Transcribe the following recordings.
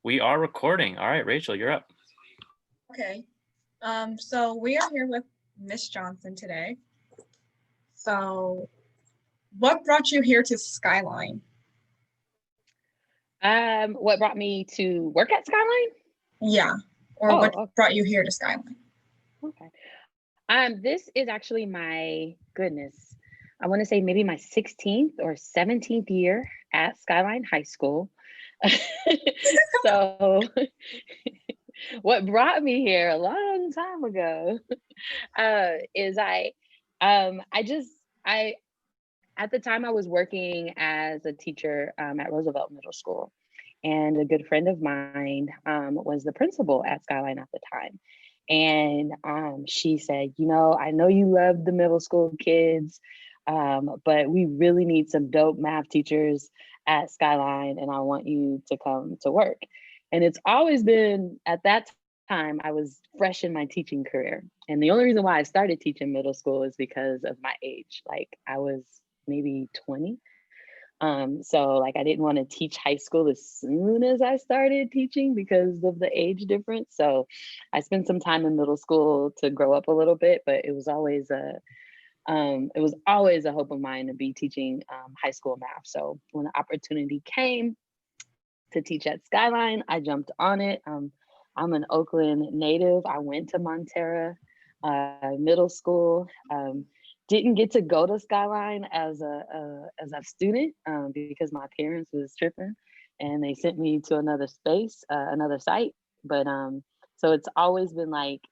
We are recording. All right, Rachel, you're up. Okay. So we are here with Miss Johnson today. So what brought you here to Skyline? What brought me to work at Skyline? Yeah. Or what Oh, brought you here to Skyline? okay. This is actually my goodness. I want to say maybe my 16th or 17th year at Skyline High School. So what brought me here a long time ago is I at the time I was working as a teacher at Roosevelt Middle School, and a good friend of mine was the principal at Skyline at the time. And she said, I know you love the middle school kids, but we really need some dope math teachers at Skyline, and I want you to come to work. And it's always been, at that time, I was fresh in my teaching career. And the only reason why I started teaching middle school is because of my age. Like I was maybe 20. So like I didn't want to teach high school as soon as I started teaching because of the age difference. So I spent some time in middle school to grow up a little bit, but it was always a hope of mine to be teaching high school math. So when the opportunity came to teach at Skyline, I jumped on it. I'm an Oakland native. I went to Montera Middle School. Didn't get to go to Skyline as a student because my parents was tripping, and they sent me to another space, another site. But so it's always been like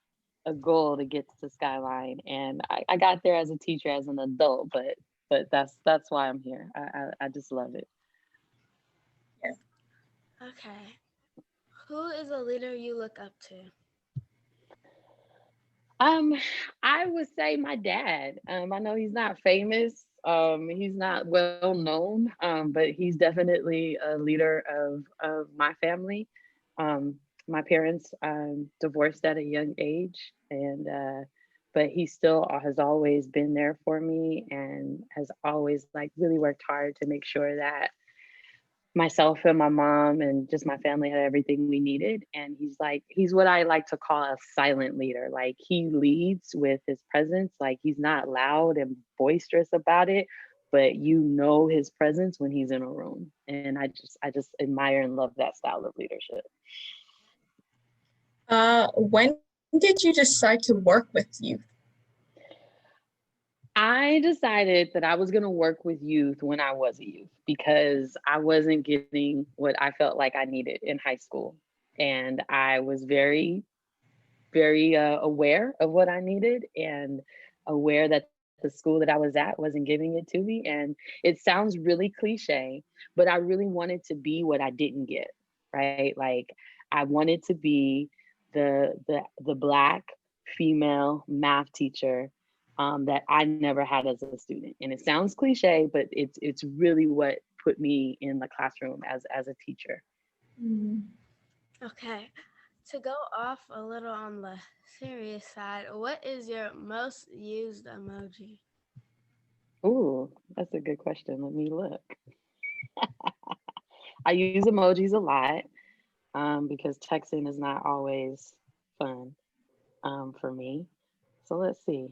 a goal to get to Skyline, and I got there as a teacher as an adult, but that's why I'm here. I just love it. Okay. Who is a leader you look up to? Um, I would say my dad. I know he's not famous. He's not well known, but he's definitely a leader of my family. My parents divorced at a young age, and but he still has always been there for me, and has always like really worked hard to make sure that myself and my mom and just my family had everything we needed. And he's what I like to call a silent leader. Like he leads with his presence. Like he's not loud and boisterous about it, but his presence when he's in a room. And I just admire and love that style of leadership. When did you decide to work with youth? I decided that I was going to work with youth when I was a youth because I wasn't getting what I felt like I needed in high school. And I was very, very aware of what I needed, and aware that the school that I was at wasn't giving it to me. And it sounds really cliche, but I really wanted to be what I didn't get, right? Like I wanted to be the Black female math teacher that I never had as a student. And it sounds cliche, but it's really what put me in the classroom as a teacher. Okay. To go off a little on the serious side, what is your most used emoji? Ooh, that's a good question. Let me look. I use emojis a lot because texting is not always fun for me. So let's see.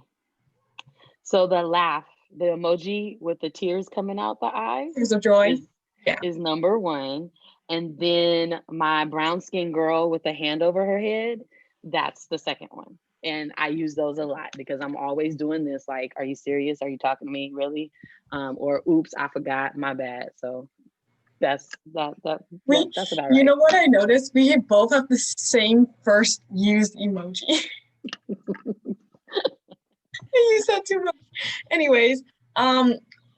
So the laugh, the emoji with the tears coming out the eyes Tears of joy. is Yeah. is number one. And then my brown skin girl with the hand over her head, that's the second one. And I use those a lot because I'm always doing this. Like, are you serious? Are you talking to me? Really? Or oops, I forgot. My bad. So that's about You right. know what I noticed? We both have the same first used emoji. I use that too much. Anyways,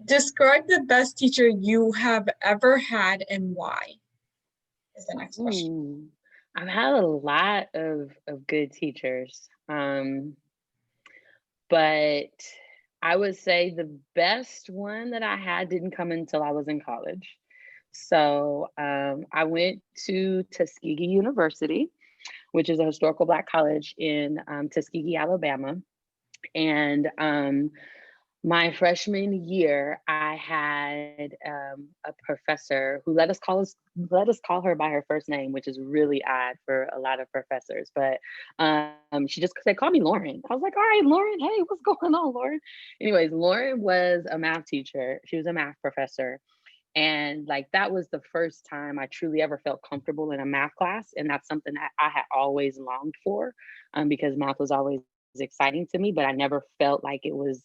describe the best teacher you have ever had and why is the next question. Ooh, I've had a lot of good teachers. But I would say the best one that I had didn't come until I was in college. So I went to Tuskegee University, which is a historical Black college in Tuskegee, Alabama. And My freshman year, I had a professor who let us call her by her first name, which is really odd for a lot of professors. But she just said, "Call me Lauren." I was like, "All right, Lauren. Hey, what's going on, Lauren?" Anyways, Lauren was a math teacher. She was a math professor, and like that was the first time I truly ever felt comfortable in a math class, and that's something that I had always longed for, because math was always exciting to me, but I never felt like it was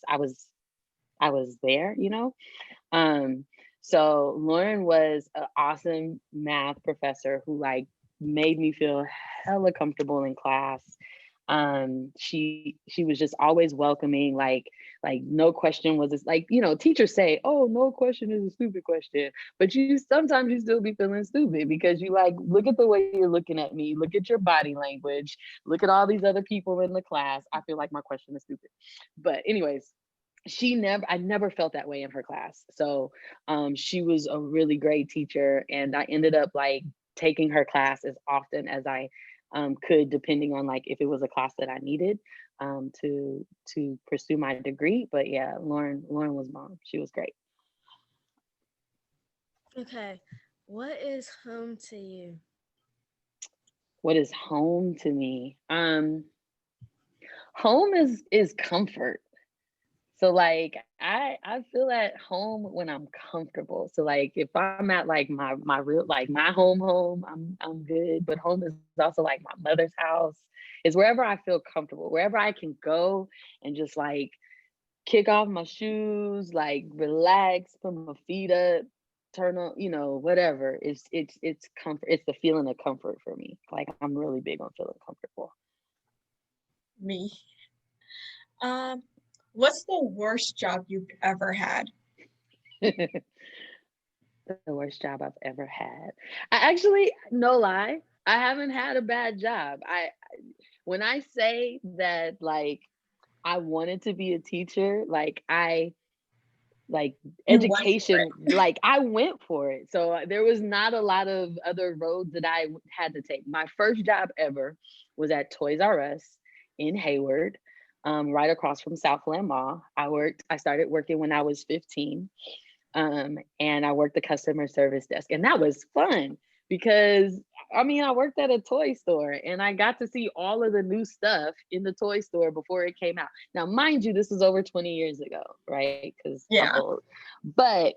I was there, you know? Um, so Lauren was an awesome math professor who like made me feel hella comfortable in class. She was just always welcoming, like no question was this, like, you know, teachers say, oh, no question is a stupid question, but you sometimes you still be feeling stupid because you like look at the way you're looking at me, look at your body language, look at all these other people in the class. I feel like my question is stupid. But anyways, I never felt that way in her class. So she was a really great teacher, and I ended up like taking her class as often as I could, depending on like if it was a class that I needed to pursue my degree. But yeah, Lauren was mom. She was great. Okay. What is home to you? What is home to me? Home is comfort. So like I feel at home when I'm comfortable. So like if I'm at like my real like my home, I'm good. But home is also like my mother's house. Is wherever I feel comfortable, wherever I can go and just like kick off my shoes, like relax, put my feet up, turn on, you know, whatever. It's comfort. It's the feeling of comfort for me. Like I'm really big on feeling comfortable. Me. Um, what's the worst job you've ever had? The worst job I've ever had. I actually, no lie, I haven't had a bad job. When I say that, like, I wanted to be a teacher, like You went for education, it. like I went for it. So there was not a lot of other roads that I had to take. My first job ever was at Toys R Us in Hayward, right across from Southland Mall. I started working when I was 15. And I worked the customer service desk, and that was fun because I mean I worked at a toy store and I got to see all of the new stuff in the toy store before it came out. Now, mind you, this was over 20 years ago, right? Because I'm Yeah. old, but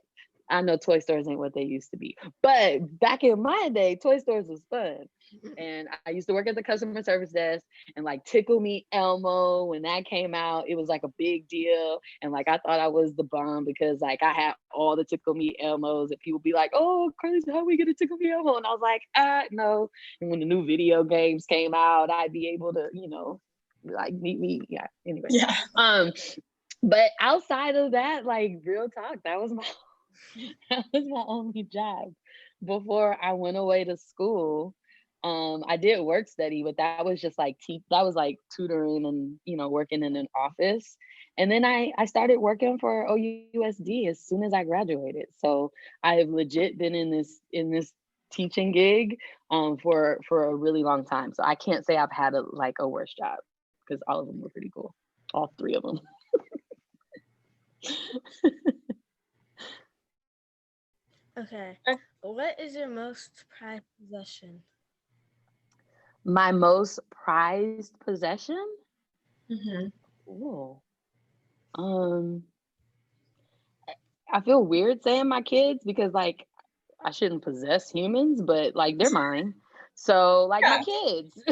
I know toy stores ain't what they used to be. But back in my day, toy stores was fun. And I used to work at the customer service desk, and like Tickle Me Elmo, when that came out, it was like a big deal. And like I thought I was the bomb because like I had all the Tickle Me Elmos, and people be like, "Oh, crazy, how we get a Tickle Me Elmo?" And I was like, no. And when the new video games came out, I'd be able to, you know, like meet me. Yeah. Anyway. Yeah. But outside of that, like real talk, that was my that was my only job before I went away to school. I did work study, but that was just like that was like tutoring and, you know, working in an office. And then I started working for OUSD as soon as I graduated. So I've legit been in this teaching gig for a really long time. So I can't say I've had a worse job because all of them were pretty cool. All three of them. Okay. What is your most prized possession? My most prized possession? Hmm. Ooh. Um, I feel weird saying my kids because like I shouldn't possess humans, but like they're mine. So like my Yeah. kids.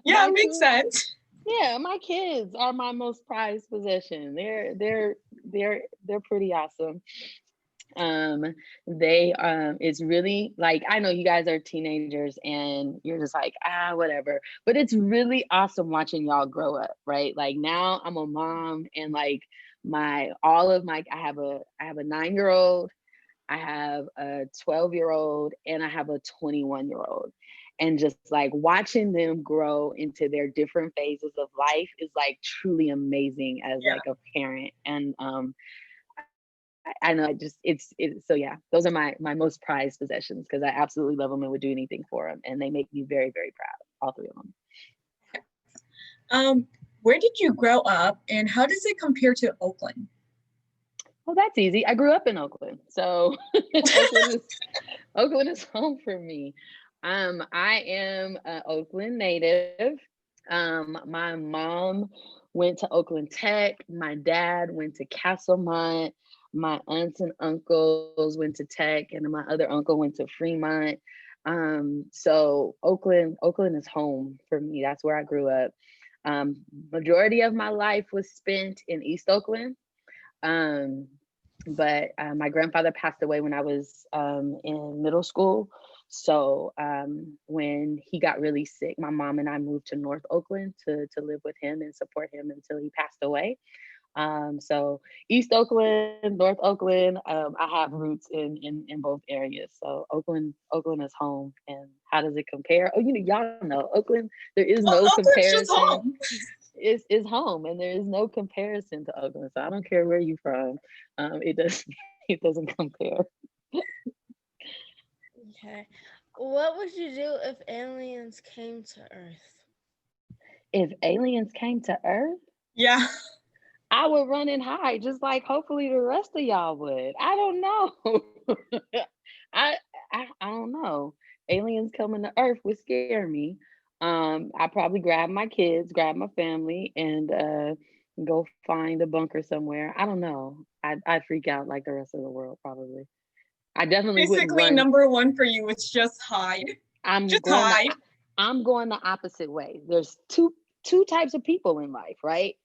Yeah, My it makes kids, sense. yeah, my kids are my most prized possession. They're pretty awesome. um they it's really like I know you guys are teenagers and you're just like whatever, but it's really awesome watching y'all grow up, right? Like now I'm a mom, and like my all of my I have a 9-year-old, I have a 12-year-old, and I have a 21-year-old. And just like watching them grow into their different phases of life is like truly amazing as Yeah. like a parent. And I know it's so yeah, those are my most prized possessions because I absolutely love them and would do anything for them, and they make me very, very proud, all three of them. Um, Where did you grow up and how does it compare to Oakland? Well, that's easy. I grew up in Oakland, so Oakland is home for me. I am an Oakland native. My mom went to Oakland Tech. My dad went to Castlemont. My aunts and uncles went to Tech, and my other uncle went to Fremont. So Oakland is home for me. That's where I grew up. Majority of my life was spent in East Oakland. Um, but my grandfather passed away when I was in middle school. So when he got really sick, my mom and I moved to North Oakland to live with him and support him until he passed away. So East Oakland, North Oakland, I have roots in both areas. So Oakland is home. And how does it compare? Oh, y'all know Oakland. There is Well, no Oakland's just comparison. home. Is home, and there is no comparison to Oakland. So I don't care where you're from. It does it doesn't compare. Okay. What would you do if aliens came to Earth? If aliens came to Earth, Yeah. I would run and hide, just like hopefully the rest of y'all would. I don't know. I, I don't know. Aliens coming to Earth would scare me. I probably grab my kids, grab my family, and go find a bunker somewhere. I don't know. I'd freak out like the rest of the world probably. I definitely wouldn't Basically, run. number one for you is just hide. I'm Just going the hide. I'm going the opposite way. There's two types of people in life, right?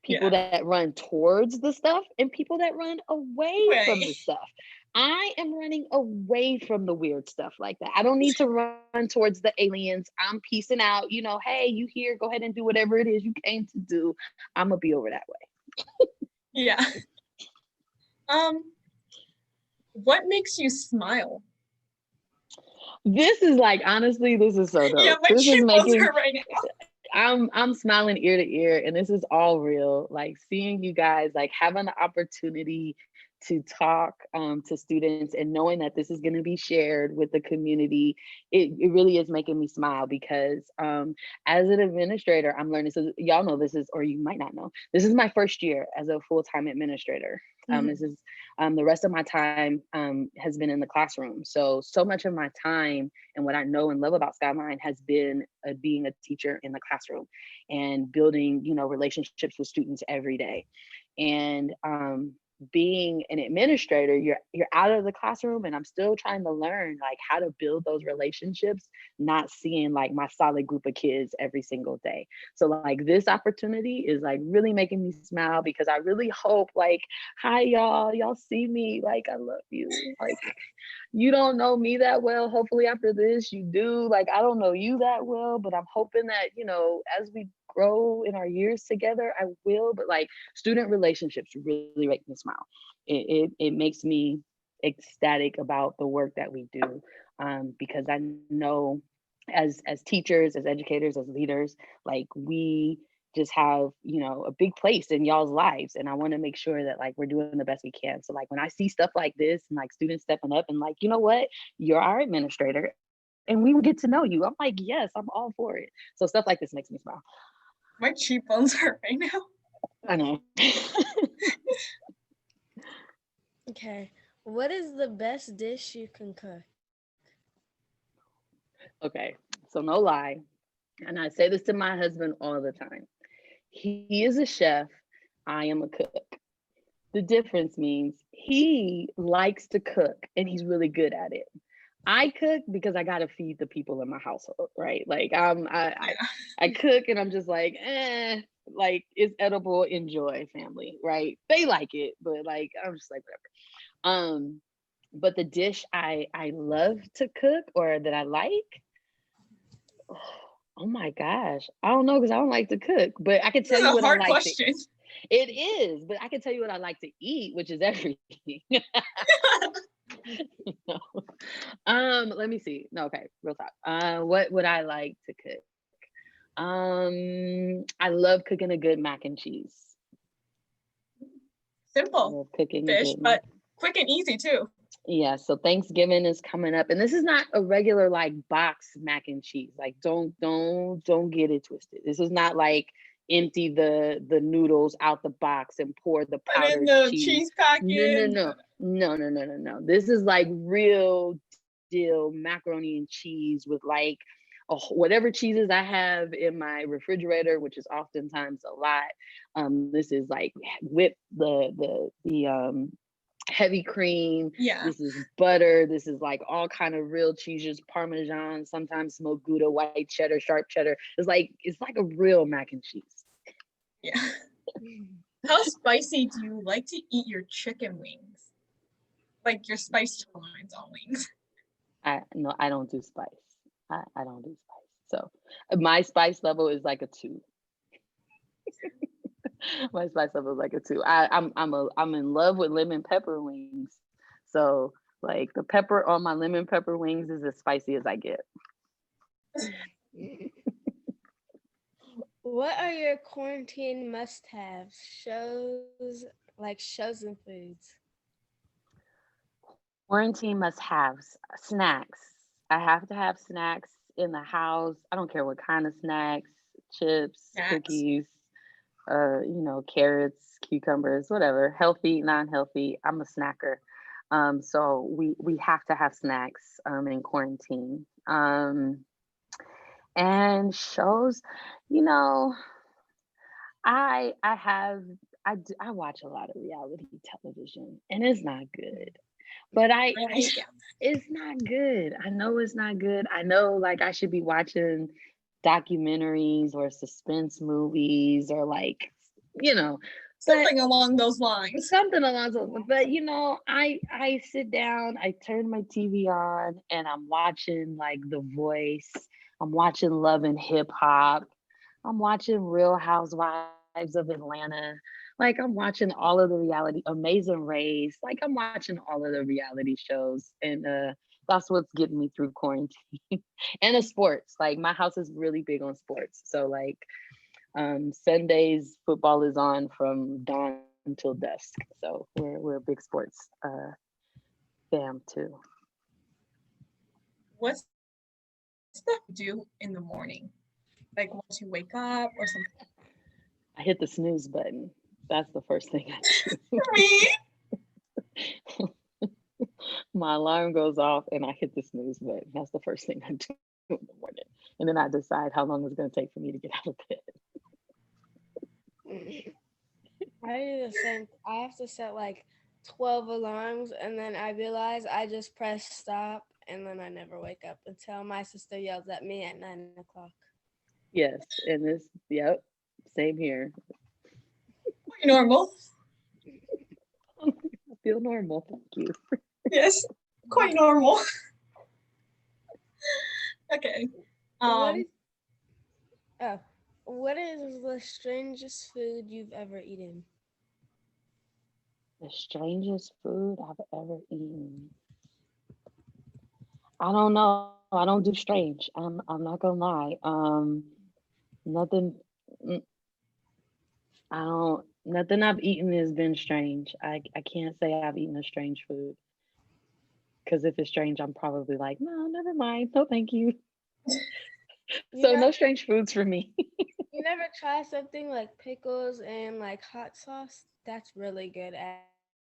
People Yeah. that run towards the stuff and people that run away from the Way. stuff. I am running away from the weird stuff like that. I don't need to run towards the aliens. I'm peacing out. Hey, you here, go ahead and do whatever it is you came to do. I'm gonna be over that way. Yeah. What makes you smile? This is like, honestly, this is so Yeah, dope. my This is cheekbones making hurt right now. I'm smiling ear to ear, and this is all real. Like seeing you guys, like having the opportunity to talk to students and knowing that this is going to be shared with the community, it really is making me smile because as an administrator, I'm learning. So y'all know this is, or you might not know, this is my first year as a full-time administrator. This is the rest of my time has been in the classroom. So much of my time and what I know and love about Skyline has been being a teacher in the classroom and building, relationships with students every day. And being an administrator, you're out of the classroom, and I'm still trying to learn like how to build those relationships, not seeing like my solid group of kids every single day. So like this opportunity is like really making me smile because I really hope like, hi y'all see me, like I love you. Like you don't know me that well. Hopefully after this you do. Like I don't know you that well, but I'm hoping that, as we grow in our years together, I will. But like student relationships really make me smile. It makes me ecstatic about the work that we do, because I know as teachers, as educators, as leaders, like we just have a big place in y'all's lives, and I want to make sure that like we're doing the best we can. So like when I see stuff like this and like students stepping up and like, you know what, you're our administrator and we will get to know you, I'm like, yes, I'm all for it. So stuff like this makes me smile. My cheekbones hurt right now. I know. Okay. What is the best dish you can cook? Okay, so no lie, and I say this to my husband all the time. He is a chef, I am a cook. The difference means he likes to cook and he's really good at it. I cook because I gotta feed the people in my household, right? Like I cook and I'm just like, like it's edible, enjoy, family, right? They like it, but like I'm just like whatever. But the dish I love to cook or that I like, oh my gosh, I don't know because I don't like to cook, but I can This tell is you a what I hard like to. question. It is, but I can tell you what I like to eat, which is everything. No. Let me see. No, okay, real talk. What would I like to cook? I love cooking a good mac and cheese. I Simple love cooking a dish, good mac. but quick and easy too. Yeah, so Thanksgiving is coming up, and this is not a regular like box mac and cheese. Like don't get it twisted. This is not like empty the noodles out the box and pour the Put in powdered the cheese. cheese No, packet. no. This is like real deal macaroni and cheese with like whatever cheeses I have in my refrigerator, which is oftentimes a lot. This is like whip the heavy cream. Yeah. This is butter. This is like all kind of real cheeses, Parmesan, sometimes smoked Gouda, white cheddar, sharp cheddar. It's like a real mac and cheese. Yeah. How spicy do you like to eat your chicken wings? Like your spice tolerance on wings. No, I don't do spice. I don't do spice. So my spice level is like a 2. My spice level is like a 2. I'm in love with lemon pepper wings. So like the pepper on my lemon pepper wings is as spicy as I get. What are your quarantine must-haves? Shows and foods. Quarantine must have snacks. I have to have snacks in the house. I don't care what kind of snacks, chips, Snacks. cookies, carrots, cucumbers, whatever, healthy, non-healthy. I'm a snacker. So we have to have snacks in quarantine. And shows, you know, I watch a lot of reality television and it's not good. But it's not good. I know it's not good. I know like I should be watching documentaries or suspense movies or like, Something along those lines. something along those lines. But I sit down, I turn my TV on and I'm watching like The Voice. I'm watching Love and Hip Hop. I'm watching Real Housewives of Atlanta. Like I'm watching all of the reality, Amazing Race. Like I'm watching all of the reality shows, and that's what's getting me through quarantine. And the sports. Like my house is really big on sports, so like Sundays football is on from dawn until dusk. So we're a big sports fam too. What's stuff you do in the morning? Like once you wake up or something? I hit the snooze button. That's the first thing I do. Me? My alarm goes off and I hit the snooze button. That's the first thing I do in the morning. And then I decide how long it's going to take for me to get out of bed. I do the same. I have to set like 12 alarms and then I realize I just press stop and then I never wake up until my sister yells at me at 9 o'clock. Yes. And yep, same here. Normal. I feel normal. Thank you. Yes, quite normal. Okay. What is the strangest food you've ever eaten? The strangest food I've ever eaten. I don't know. I don't do strange. I'm not gonna lie. Nothing. mm, Nothing I've eaten has been strange. I can't say I've eaten a strange food. Because if it's strange, I'm probably like, no, never mind. No, thank you. So no strange foods for me. You never try something like pickles and like hot sauce? That's really good,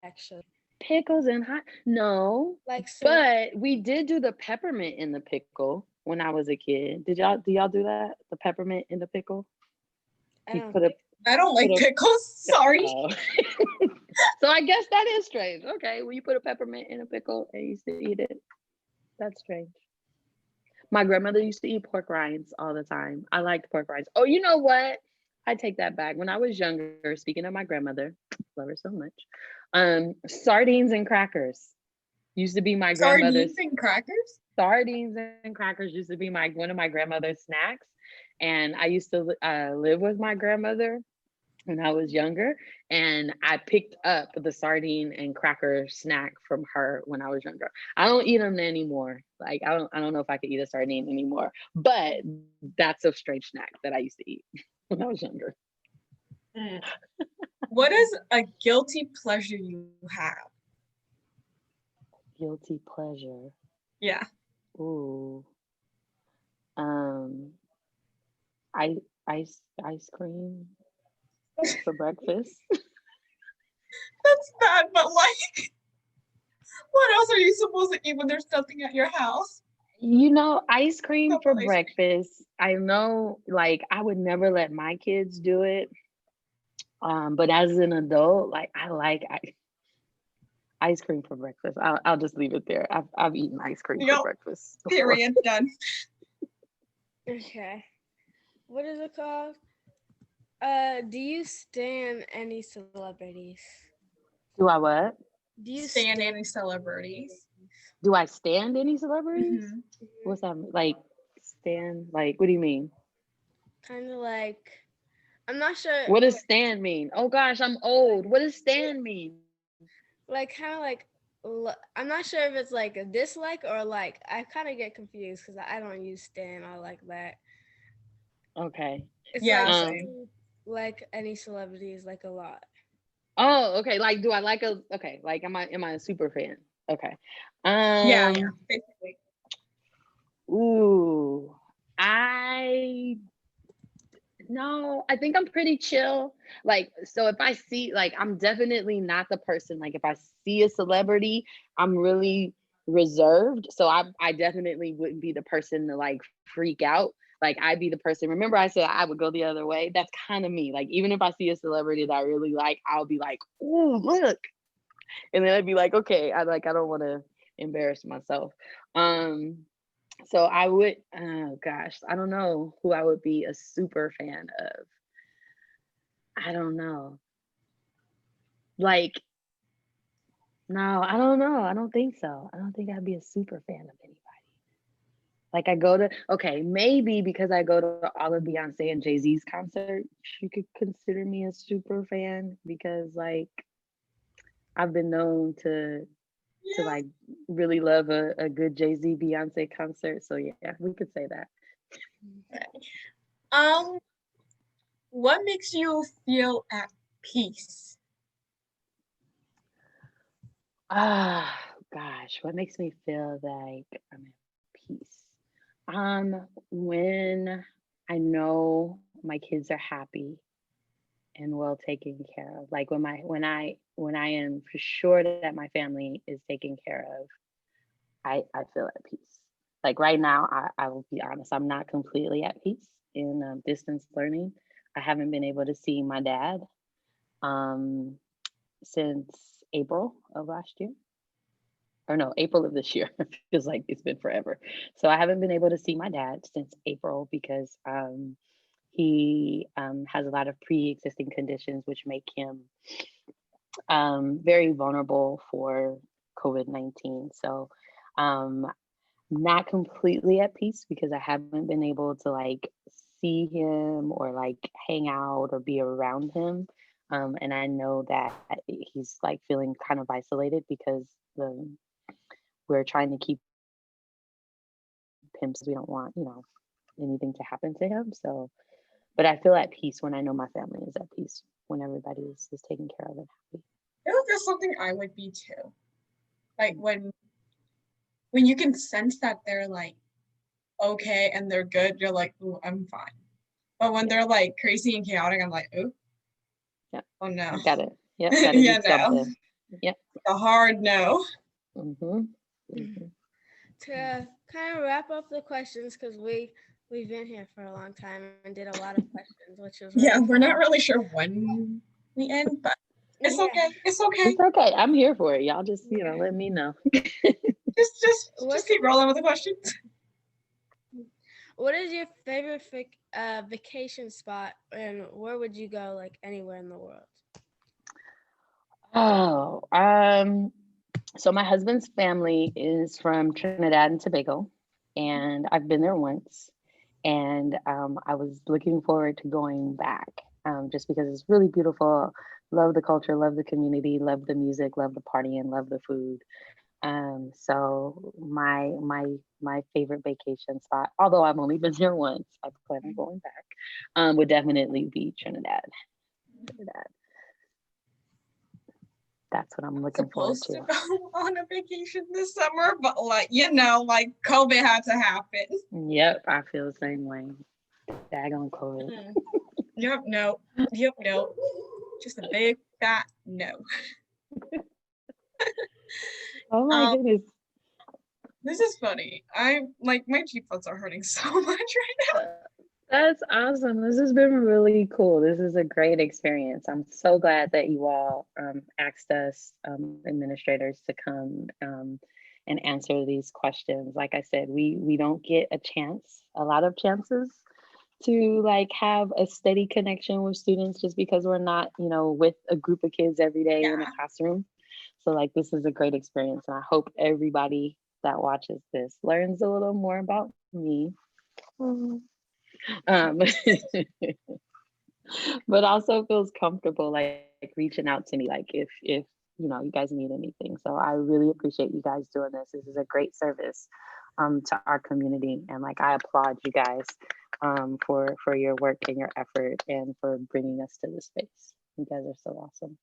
actually. Pickles and hot. No. Like But we did do the peppermint in the pickle when I was a kid. Do y'all do that? The peppermint in the pickle? I don't like pickles. Sorry. So I guess that is strange. Okay, well, you put a peppermint in a pickle and you used to eat it. That's strange. My grandmother used to eat pork rinds all the time. I liked pork rinds. Oh, you know what? I take that back. When I was younger, speaking of my grandmother, love her so much. Sardines and crackers used to be my grandmother's. Sardines and crackers? Sardines and crackers used to be one of my grandmother's snacks. And I used to live with my grandmother when I was younger, and I picked up the sardine and cracker snack from her when I was younger. I don't eat them anymore. Like I don't know if I could eat a sardine anymore, but that's a strange snack that I used to eat when I was younger. What is a guilty pleasure you have? Guilty pleasure. Yeah. Ooh. ice cream for breakfast. That's bad, but like, what else are you supposed to eat when there's nothing at your house? Ice cream Cup for of ice cream. breakfast. I know, like, I would never let my kids do it. But as an adult, like, I like ice cream for breakfast. I'll just leave it there. I've eaten ice cream for Yep. breakfast before. Period. Done. Okay. What is it called? Do you stan any celebrities? Do I what? Do you Stand any celebrities? Do I stand any celebrities? Mhm. What's that mean? Like stand? Like what do you mean? Kind of like, I'm not sure. What does stand mean? Oh gosh, I'm old. What does stand mean? Like kind of like, I'm not sure if it's like a dislike or like, I kind of get confused because I don't use stan or like that. Okay. It's Yeah, like same. like any celebrities like a lot. Oh, okay. Like do I like okay, like am I a super fan? Okay. Yeah, basically. Ooh. I No, I think I'm pretty chill. Like, so if I see, like, I'm definitely not the person, like, if I see a celebrity, I'm really reserved. So I definitely wouldn't be the person to like freak out. Like, I'd be the person, remember I said I would go the other way? That's kind of me. Like, even if I see a celebrity that I really like, I'll be like, ooh, look. And then I'd be like, okay, I don't want to embarrass myself. Um, so I would, oh gosh, I don't know who I would be a super fan of. I don't know. Like, no, I don't know. I don't think so. I don't think I'd be a super fan of anybody. Like okay, maybe because I go to all of Beyonce and Jay-Z's concerts, you could consider me a super fan because like I've been known to Yeah. like really love a good Jay-Z Beyonce concert. So yeah, we could say that. Um, what makes you feel at peace? Ah, gosh, what makes me feel like I'm at peace? When I know my kids are happy and well taken care of. Like when I am for sure that my family is taken care of, I feel at peace. Like right now, I will be honest, I'm not completely at peace in distance learning. I haven't been able to see my dad um, since April of last year. Or no, April of this year. It feels like it's been forever. So I haven't been able to see my dad since April because he has a lot of pre-existing conditions which make him very vulnerable for COVID-19. So not completely at peace because I haven't been able to like see him or like hang out or be around him. And I know that he's like feeling kind of isolated because we're trying to keep him so we don't want, anything to happen to him. So, but I feel at peace when I know my family is at peace, when everybody is taken care of and happy. I feel like that's something I would be too. Like when you can sense that they're like okay and they're good, you're like, ooh, I'm fine. But when they're like crazy and chaotic, I'm like, ooh, Yeah. oh no. Got it. Yep. Got to Yeah, do no. something. Yep. A hard no. Mm-hmm. Mm-hmm. To kind of wrap up the questions, because we've been here for a long time and did a lot of questions, which was really Yeah, we're not fun. really sure when we end, but it's Yeah. okay. It's okay. It's okay. I'm here for it. Y'all just, let me know. Just keep rolling with the questions. What is your favorite vacation spot, and where would you go, like anywhere in the world? Oh, so my husband's family is from Trinidad and Tobago, and I've been there once, and I was looking forward to going back, just because it's really beautiful. Love the culture, love the community, love the music, love the partying, love the food. So my favorite vacation spot, although I've only been there once, I plan on going back, would definitely be Trinidad. Trinidad. That's what I'm looking forward Supposed to. to go on a vacation this summer, but like COVID had to happen. Yep, I feel the same way. Daggone COVID. Mm. Yep, no. Yep, no. Just a big fat no. Oh my Um, goodness. this is funny. I'm like my cheekbones are hurting so much right now. That's awesome. This has been really cool. This is a great experience. I'm so glad that you all asked us administrators to come and answer these questions. Like I said, we don't get a lot of chances to like have a steady connection with students just because we're not, with a group of kids every day in a Yeah. classroom. So like this is a great experience, and I hope everybody that watches this learns a little more about me. Um, but also feels comfortable like reaching out to me like if you guys need anything. So I really appreciate you guys doing this. This is a great service to our community, and like I applaud you guys for your work and your effort and for bringing us to this space. You guys are so awesome.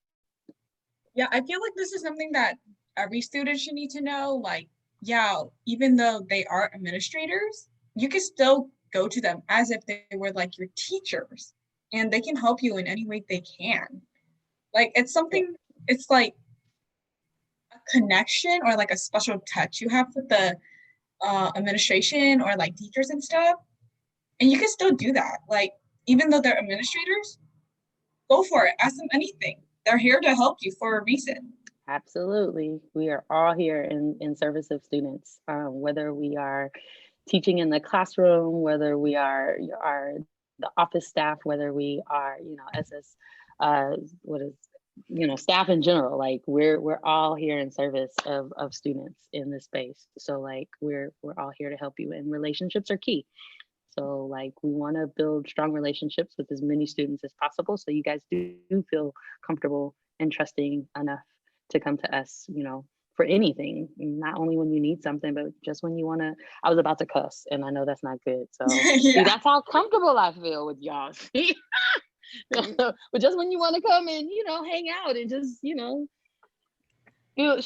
Yeah, I feel like this is something that every student should need to know. Like, yeah, even though they are administrators, you can still go to them as if they were like your teachers, and they can help you in any way they can. Like, it's like a connection or like a special touch you have with the administration or like teachers and stuff. And you can still do that. Like, even though they're administrators, go for it. Ask them anything. They're here to help you for a reason. Absolutely. We are all here in service of students, whether we are teaching in the classroom, whether we are the office staff, whether we are, SS, staff in general. Like we're all here in service of students in this space. So like we're all here to help you, and relationships are key. So like we want to build strong relationships with as many students as possible. So you guys do feel comfortable and trusting enough to come to us, for anything, not only when you need something, but just when you want to. I was about to cuss, and I know that's not good. So see, Yeah. that's how comfortable I feel with y'all. But just when you want to come and, hang out and just,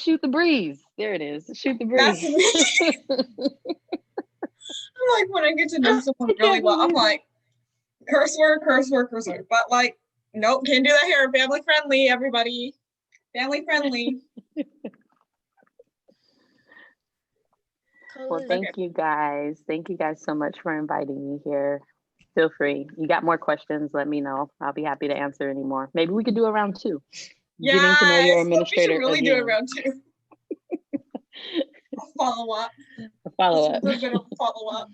shoot the breeze. There it is. Shoot the That's breeze. me. I'm like, when I get to know someone really well, I'm like, curse word, curse word, curse word. But like, nope, can't do that here. Family friendly, everybody. Family friendly. Well, thank you guys. Thank you guys so much for inviting me here. Feel free. You got more questions, let me know. I'll be happy to answer any more. Maybe we could do a round 2. Getting to know your administrator. We should really again. do a round 2. Follow up. A follow up. A bit of follow up,